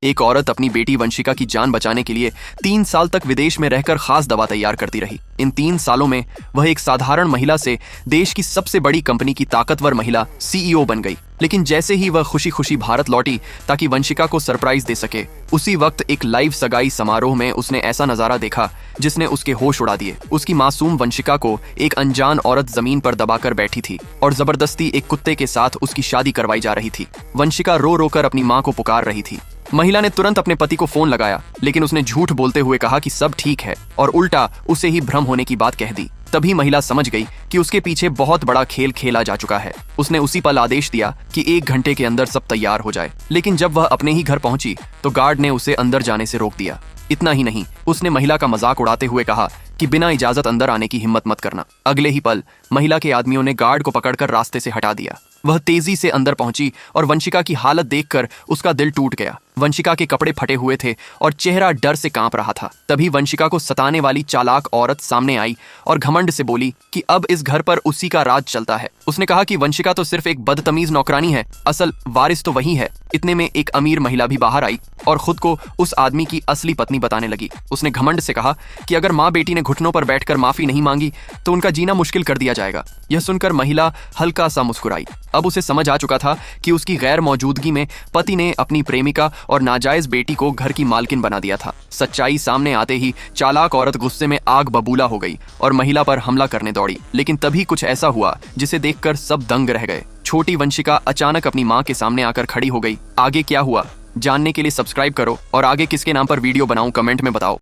एक औरत अपनी बेटी वंशिका की जान बचाने के लिए 3 साल तक विदेश में रहकर खास दवा तैयार करती रही। इन 3 सालों में वह एक साधारण महिला से देश की सबसे बड़ी कंपनी की ताकतवर महिला सीईओ बन गई। लेकिन जैसे ही वह खुशी खुशी भारत लौटी ताकि वंशिका को सरप्राइज दे सके, उसी वक्त एक लाइव सगाई समारोह में उसने ऐसा नजारा देखा जिसने उसके होश उड़ा दिए। उसकी मासूम वंशिका को एक अनजान औरत जमीन पर दबाकर बैठी थी और जबरदस्ती एक कुत्ते के साथ उसकी शादी करवाई जा रही थी। वंशिका रो रो कर अपनी माँ को पुकार रही थी। महिला ने तुरंत अपने पति को फोन लगाया, लेकिन उसने झूठ बोलते हुए कहा कि सब ठीक है और उल्टा उसे ही भ्रम होने की बात कह दी। तभी महिला समझ गई कि उसके पीछे बहुत बड़ा खेल खेला जा चुका है। उसने उसी पल आदेश दिया कि 1 घंटे के अंदर सब तैयार हो जाए। लेकिन जब वह अपने ही घर पहुंची तो गार्ड ने उसे अंदर जाने से रोक दिया। इतना ही नहीं, उसने महिला का मजाक उड़ाते हुए कहा कि बिना इजाजत अंदर आने की हिम्मत मत करना। अगले ही पल महिला के आदमियों ने गार्ड को पकड़कर रास्ते से हटा दिया। वह तेजी से अंदर पहुंची और वंशिका की हालत देखकर उसका दिल टूट गया। वंशिका के कपड़े फटे हुए थे और चेहरा डर से कांप रहा था। तभी वंशिका को सताने वाली चालाक औरत सामने आई और घमंड से बोली कि अब इस घर पर उसी का राज चलता है। उसने कहा कि वंशिका तो सिर्फ एक बदतमीज नौकरानी है, असल वारिस तो वही है। इतने में एक अमीर महिला भी बाहर आई और खुद को उस आदमी की असली पत्नी बताने लगी। उसने घमंड से कहा कि अगर माँ बेटी ने घुटनों पर बैठकर माफी नहीं मांगी तो उनका जीना मुश्किल कर दिया जाएगा। यह सुनकर महिला हल्का सा मुस्कुराई। अब उसे समझ आ चुका था कि उसकी गैर मौजूदगी में पति ने अपनी प्रेमिका और नाजायज बेटी को घर की मालकिन बना दिया था। सच्चाई सामने आते ही चालाक औरत गुस्से में आग बबूला हो गई और महिला पर हमला करने दौड़ी। लेकिन तभी कुछ ऐसा हुआ जिसे देखकर सब दंग रह गए। छोटी वंशिका अचानक अपनी माँ के सामने आकर खड़ी हो गई। आगे क्या हुआ जानने के लिए सब्सक्राइब करो और आगे किसके नाम पर वीडियो बनाऊं कमेंट में बताओ।